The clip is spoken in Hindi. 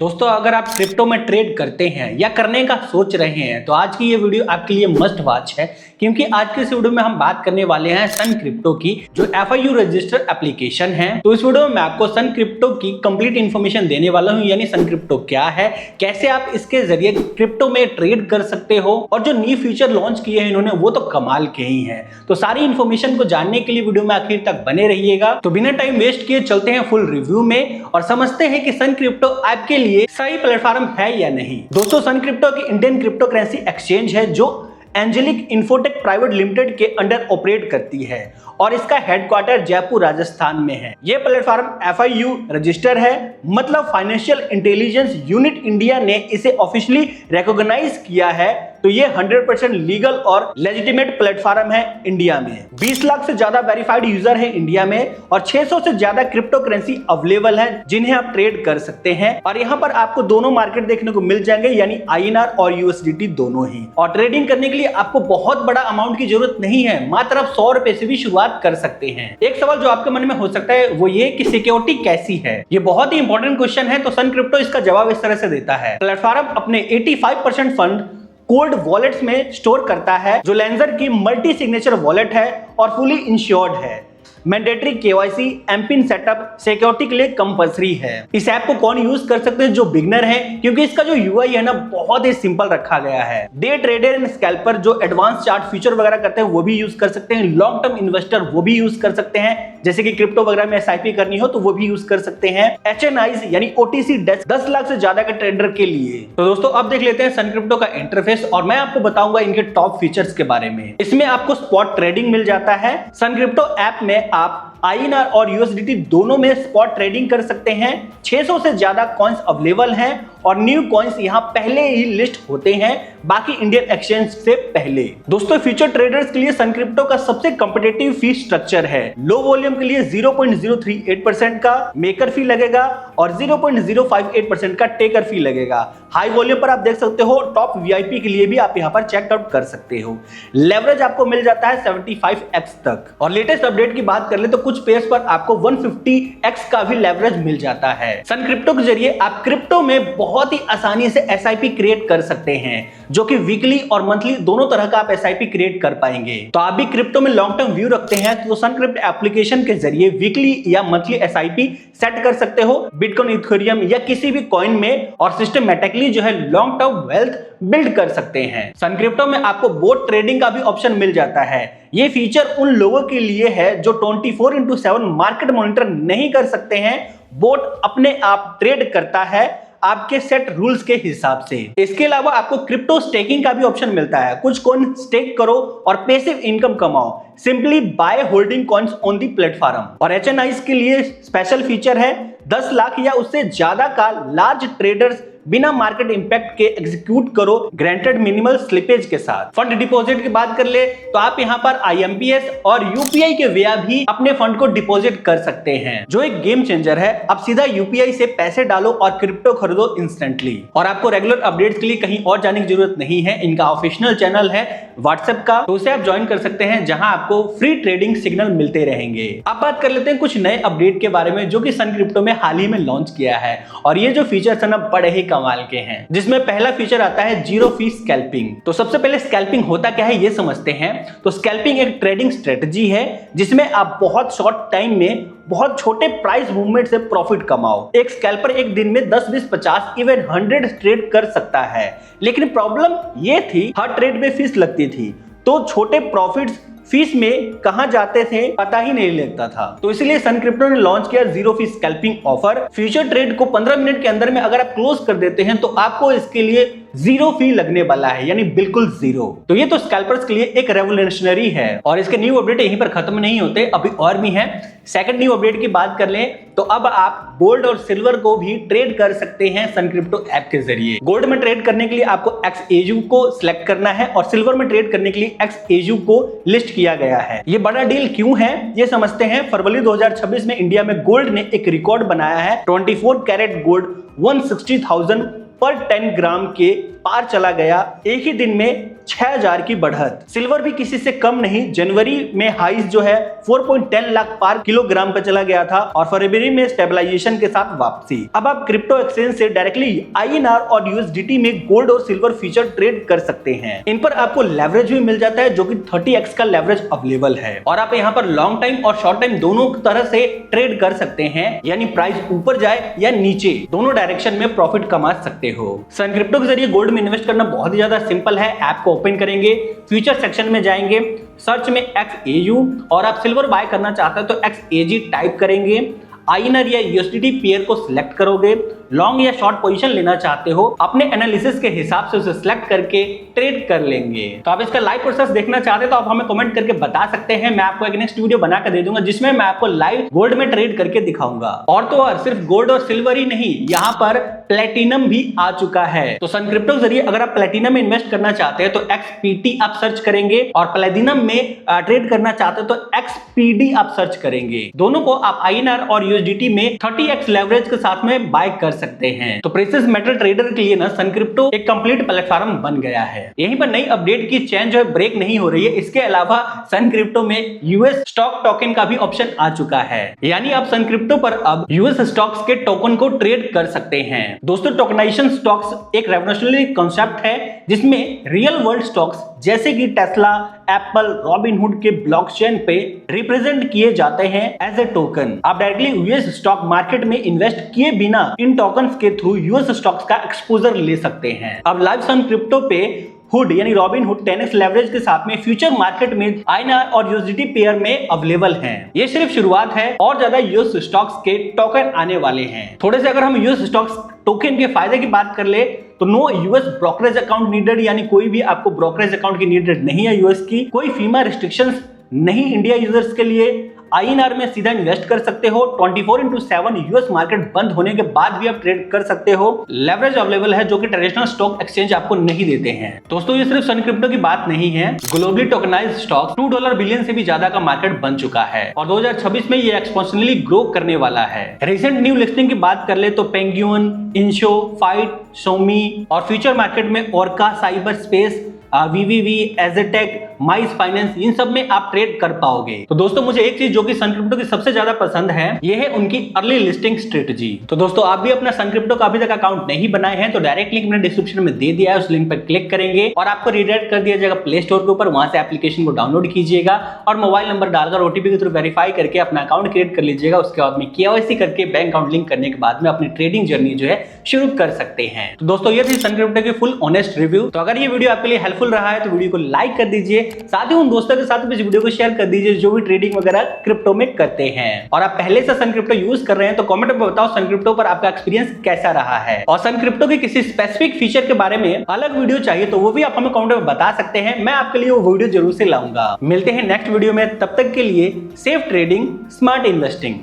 दोस्तों अगर आप क्रिप्टो में ट्रेड करते हैं या करने का सोच रहे हैं तो आज की ये वीडियो आपके लिए मस्ट वॉच है, क्योंकि आज के इस वीडियो में हम बात करने वाले हैं सन क्रिप्टो की, जो FIU रजिस्टर्ड एप्लीकेशन है। तो इस वीडियो में मैं आपको सन क्रिप्टो की कंप्लीट इन्फॉर्मेशन देने वाला हूं, यानी सन क्रिप्टो क्या है, कैसे आप इसके जरिए क्रिप्टो में ट्रेड कर सकते हो, और जो न्यू फीचर लॉन्च किए हैं इन्होंने वो तो कमाल के ही हैं। तो सारी इन्फॉर्मेशन को जानने के लिए वीडियो में आखिर तक बने रहिएगा। तो बिना टाइम वेस्ट किए चलते हैं फुल रिव्यू में और समझते हैं कि सन क्रिप्टो आपके लिए सही प्लेटफॉर्म है या नहीं। दोस्तों सन क्रिप्टो की इंडियन क्रिप्टो करेंसी एक्सचेंज है जो एंजेलिक इन्फोटेक प्राइवेट लिमिटेड के अंडर ऑपरेट करती है और इसका हेडक्वार्टर जयपुर राजस्थान में है। यह प्लेटफॉर्म FIU रजिस्टर है, मतलब फाइनेंशियल इंटेलिजेंस यूनिट इंडिया ने इसे ऑफिशियली रिकॉग्नाइज किया है। तो ये 100% लीगल और लेजिटिमेट प्लेटफॉर्म है इंडिया में। 20 लाख से ज्यादा वेरीफाइड यूजर है इंडिया में और 600 से ज्यादा क्रिप्टो करेंसी अवेलेबल है जिन्हें आप ट्रेड कर सकते हैं। और यहाँ पर आपको दोनों मार्केट देखने को मिल जाएंगे, यानी INR और USDT दोनों ही। और ट्रेडिंग करने के लिए आपको बहुत बड़ा अमाउंट की जरूरत नहीं है, मात्र आप 100 रुपए से भी शुरुआत कर सकते हैं। एक सवाल जो आपके मन में हो सकता है वो ये कि सिक्योरिटी कैसी है। ये बहुत ही इंपॉर्टेंट क्वेश्चन है। तो सन क्रिप्टो इसका जवाब इस तरह से देता है। प्लेटफॉर्म अपने 85% फंड कोल्ड वॉलेट्स में स्टोर करता है, जो लेंजर की मल्टी सिग्नेचर वॉलेट है और फुली इंश्योर्ड है। Mandatory KYC MPIN setup security के लिए कंपलसरी है। इस ऐप को कौन यूज कर सकते हैं? जो बिगनर है, क्योंकि इसका जो UI है ना बहुत ही सिंपल रखा गया है। डे ट्रेडर एंड स्कैल्पर जो एडवांस चार्ट फीचर वगैरह करते हैं वो भी यूज कर सकते हैं। लॉन्ग टर्म इन्वेस्टर वो भी यूज कर सकते हैं, जैसे कि क्रिप्टो वगैरह में SIP करनी हो तो वो भी यूज कर सकते हैं। HNIs यानी OTC डेस्क 10 लाख से ज्यादा के ट्रेडर के लिए। तो दोस्तों अब देख लेते हैं सन क्रिप्टो का इंटरफेस और मैं आपको बताऊंगा इनके टॉप फीचर्स के बारे में। इसमें आपको स्पॉट ट्रेडिंग मिल जाता है। सन क्रिप्टो ऐप में आप INR और USDT दोनों में स्पॉट ट्रेडिंग कर सकते हैं। 600 से ज्यादा कॉइन्स अवेलेबल हैं और न्यू कॉइन्स यहां पहले ही लिस्ट होते हैं, बाकी इंडियन एक्सचेंज से पहले। दोस्तों फ्यूचर ट्रेडर्स के लिए सन क्रिप्टो का सबसे कॉम्पिटिटिव फी स्ट्रक्चर है। लो वॉल्यूम के लिए 0.038% का मेकर फी लगेगा और 0.058% का टेकर फी लगेगा। हाई वॉल्यूम पर आप देख सकते हो टॉप VIP के लिए भी आप यहां पर चेकआउट कर सकते हो। लेवरेज आपको मिल जाता है 75x तक। और लेटेस्ट अपडेट की बात कर ले तो कुछ पेयर्स पर आपको 150x का भी लेवरेज मिल जाता है। सन क्रिप्टो के जरिए आप क्रिप्टो में बहुत ही आसानी से SIP क्रिएट कर सकते हैं, जो कि वीकली और मंथली दोनों तरह का आप SIP क्रिएट कर पाएंगे। तो आप भी क्रिप्टो में लॉन्ग टर्म व्यू रखते हैं तो सन क्रिप्टो एप्लीकेशन के जरिए वीकली या मंथली SIP सेट कर सकते हो बिटकॉइन, इथेरियम या किसी भी कॉइन में, और सिस्टमैटिकली जो है लॉन्ग टर्म वेल्थ बिल्ड कर सकते हैं। सन क्रिप्टो में आपको बोट ट्रेडिंग का भी ऑप्शन मिल जाता है। ये फीचर उन लोगों के लिए है जो 24/7 मार्केट मॉनिटर नहीं कर सकते हैं। बोट अपने आप ट्रेड करता है आपके सेट रूल्स के हिसाब से। इसके अलावा आपको क्रिप्टो स्टेकिंग का भी ऑप्शन मिलता है। कुछ कॉइन स्टेक करो और पैसिव इनकम कमाओ। Simply by holding coins on the platform. और HNIs के लिए स्पेशल फीचर है 10 लाख या उससे ज्यादा का लार्ज ट्रेडर्स बिना मार्केट इंपैक्ट के एग्जीक्यूट करो ग्रांटेड मिनिमल स्लिपेज के साथ। फंड डिपॉजिट की बात कर ले तो आप यहां पर IMPS और UPI के वेया भी अपने फंड को डिपॉजिट कर सकते हैं, जो एक गेम चेंजर है। अब सीधा UPI से पैसे डालो और क्रिप्टो खरीदो इंस्टेंटली। और आपको रेगुलर अपडेट्स के लिए कहीं और जाने की जरूरत नहीं है। इनका ऑफिशियल चैनल है WhatsApp का, तो उसे आप ज्वाइन कर सकते हैं, जहां आपको फ्री ट्रेडिंग सिग्नल मिलते रहेंगे। अब बात कर लेते हैं कुछ नए अपडेट के बारे में जो कि सन क्रिप्टो में हाल ही में लॉन्च किया है। और ये जो फीचर्स है ना बड़े ही कमाल के हैं, जिसमें पहला फीचर आता है जीरो फी स्कैल्पिंग। तो सबसे पहले स्कैल्पिंग होता क्या है ये समझते हैं। तो स्कैल्पिंग एक ट्रेडिंग स्ट्रेटजी है जिसमें आप बहुत शॉर्ट टाइम में बहुत छोटे प्राइस मूवमेंट से प्रॉफिट कमाओ। एक स्कैल्पर एक दिन में 10, 20, 50 इवन 100 ट्रेड कर सकता है, लेकिन प्रॉब्लम ये थी हर ट्रेड में फीस लगती थी, तो छोटे प्रॉफिट्स फीस में कहां जाते थे पता ही नहीं लगता था। तो इसलिए सन क्रिप्टो ने लॉन्च किया जीरो फी स्कैल्पिंग ऑफर। फ्यूचर ट्रेड को 15 मिनट के अंदर में अगर आप क्लोज कर देते हैं तो आपको इसके लिए जीरो फी लगने वाला है, यानी बिल्कुल जीरो। तो ये तो स्कैल्पर्स के लिए एक रेवोल्यूशनरी है। और इसके न्यू अपडेट यहीं पर खत्म नहीं होते, अभी और भी है। सेकंड न्यू अपडेट की बात कर लें तो अब आप गोल्ड और सिल्वर को भी ट्रेड कर सकते हैं सन क्रिप्टो ऐप के जरिए। गोल्ड में ट्रेड करने के लिए आपको XAU को सिलेक्ट करना है और सिल्वर में ट्रेड करने के लिए XAU को लिस्ट किया गया है। ये बड़ा डील क्यों है ये समझते हैं। फरवरी 2026 में इंडिया में गोल्ड ने एक रिकॉर्ड बनाया है। 24 कैरेट गोल्ड 160,000 पर 10 ग्राम के पार चला गया, एक ही दिन में 6000 की बढ़त। सिल्वर भी किसी से कम नहीं, जनवरी में हाइस जो है 4.10 लाख पार किलोग्राम पे चला गया था और फरवरी में स्टेबलाइजेशन के साथ वापसी। अब आप क्रिप्टो एक्सचेंज से डायरेक्टली INR और USDT में गोल्ड और सिल्वर फ्यूचर ट्रेड कर सकते हैं। इन पर आपको लेवरेज भी मिल जाता है जो कि 30x का लेवरेज अवेलेबल है और आप यहाँ पर लॉन्ग टाइम और शॉर्ट टाइम दोनों तरह से ट्रेड कर सकते हैं, यानी प्राइस ऊपर जाए या नीचे, दोनों डायरेक्शन में प्रॉफिट कमा सकते हो। सन क्रिप्टो के जरिए गोल्ड में इन्वेस्ट करना बहुत ही ज्यादा सिंपल है। ऐप को ओपन करेंगे, फ्यूचर सेक्शन में जाएंगे, सर्च में XAU और आप सिल्वर बाय करना चाहते हैं तो XAG टाइप करेंगे, INR या USDT पेयर को सिलेक्ट करोगे, लॉन्ग या शॉर्ट पोजीशन लेना चाहते हो अपने एनालिसिस के हिसाब से उसे सिलेक्ट करके ट्रेड कर लेंगे। तो आप इसका लाइव प्रोसेस देखना चाहते हैं तो आप हमें कमेंट करके बता सकते हैं, मैं आपको एक नेक्स्ट वीडियो बना कर दे दूंगा जिसमें मैं आपको लाइव गोल्ड में ट्रेड करके दिखाऊंगा। और तो और सिर्फ गोल्ड और सिल्वर ही नहीं, यहाँ पर प्लेटिनम भी आ चुका है। तो सन क्रिप्टो के जरिए अगर आप प्लेटिनम में इन्वेस्ट करना चाहते हैं तो XPT आप सर्च करेंगे और प्लेटिनम में ट्रेड करना चाहते हैं तो XPD आप सर्च करेंगे। दोनों को आप INR और USDT में 30x लेवरेज के साथ में बाय कर सकते हैं। तो प्रेशियस मेटल ट्रेडर के लिए ना सन क्रिप्टो एक कंप्लीट प्लेटफॉर्म बन गया है। यहीं पर नई अपडेट की चेन जो है ब्रेक नहीं हो रही है। इसके अलावा सन क्रिप्टो में US स्टॉक टोकन का भी ऑप्शन आ चुका है, यानी आप सन क्रिप्टो पर अब US स्टॉक्स के टोकन को ट्रेड कर सकते हैं। दोस्तों, टोकनाइजेशन स्टॉक्स एक रेवोल्यूशनरी कॉन्सेप्ट है जिसमें रियल वर्ल्ड स्टॉक्स जैसे कि टेस्ला, एप्पल, रॉबिनहुड के ब्लॉकचेन पे रिप्रेजेंट किए जाते हैं एज ए टोकन। आप डायरेक्टली US स्टॉक मार्केट में इन्वेस्ट किए बिना इन टोकन्स के थ्रू US स्टॉक्स का एक्सपोजर ले सकते हैं। अब लाइव सन क्रिप्टो पे हुड यानी रॉबिनहुड 10x लेवरेज के साथ में फ्यूचर मार्केट में INR और USDT पेयर में अवेलेबल हैं। ये सिर्फ शुरुआत है, और ज्यादा US स्टॉक्स के टोकन आने वाले हैं। थोड़े से अगर हम US स्टॉक्स टोकन के फायदे की बात कर ले तो no US brokerage account needed, यानी कोई भी आपको ब्रोकरेज अकाउंट की नीडेड नहीं है US की। कोई फीमा रिस्ट्रिक्शंस नहीं इंडिया यूजर्स के लिए। INR में सीधा इन्वेस्ट कर सकते हो। 24/7 US मार्केट बंद होने के बाद भी आप ट्रेड कर सकते हो। लेवरेज अवेलेबल है जो कि ट्रेडिशनल स्टॉक एक्सचेंज आपको नहीं देते हैं। दोस्तों, ये सिर्फ सन क्रिप्टो की बात नहीं है, ग्लोबली टोकनाइज्ड स्टॉक $2 बिलियन से भी ज्यादा का मार्केट बन चुका है और 2026 में ये एक्सपोनेंशियली ग्रो करने वाला है। रिसेंट न्यू लिस्टिंग की बात कर ले तो पेंगुइन, इंशो, फाइट, सोमी और फ्यूचर मार्केट में ओरका, साइबर स्पेस, VVV, एजेटेक, माइस फाइनेंस, इन सब में आप ट्रेड कर पाओगे। तो दोस्तों, मुझे एक चीज जो कि सन क्रिप्टो की सबसे ज्यादा पसंद है, ये है उनकी अर्ली लिस्टिंग स्ट्रेटजी। तो दोस्तों, आप भी अपना सन क्रिप्टो का अभी तक अकाउंट नहीं बनाए हैं तो डायरेक्ट लिंक मैंने डिस्क्रिप्शन में दे दिया है, उस लिंक पर क्लिक करेंगे और आपको रिडायरेक्ट कर दिया जाएगा प्ले स्टोर के ऊपर। वहां से एप्लीकेशन को डाउनलोड कीजिएगा और मोबाइल नंबर डालकर OTP के थ्रू वेरीफाई करके अपना अकाउंट क्रिएट कर लीजिएगा। उसके बाद में KYC करके बैंक अकाउंट लिंक करने के बाद में अपनी ट्रेडिंग जर्नी जो है शुरू कर सकते हैं। तो दोस्तों, ये थी सन क्रिप्टो की फुल ऑनेस्ट रिव्यू। तो अगर ये वीडियो आपके लिए हेल्पफुल रहा है तो वीडियो को लाइक कर दीजिए, साथ ही उन दोस्तों के साथ भी इस वीडियो को शेयर कर दीजिए जो भी ट्रेडिंग वगैरह क्रिप्टो में करते हैं। और आप पहले से सन क्रिप्टो यूज कर रहे हैं तो कमेंट में बताओ सन क्रिप्टो पर आपका एक्सपीरियंस कैसा रहा है। और सन क्रिप्टो के किसी स्पेसिफिक फीचर के बारे में अलग वीडियो चाहिए तो वो भी आप हमें कमेंट में बता सकते हैं, मैं आपके लिए वो वीडियो जरूर से लाऊंगा। मिलते हैं नेक्स्ट वीडियो में, तब तक के लिए सेफ ट्रेडिंग, स्मार्ट इन्वेस्टिंग।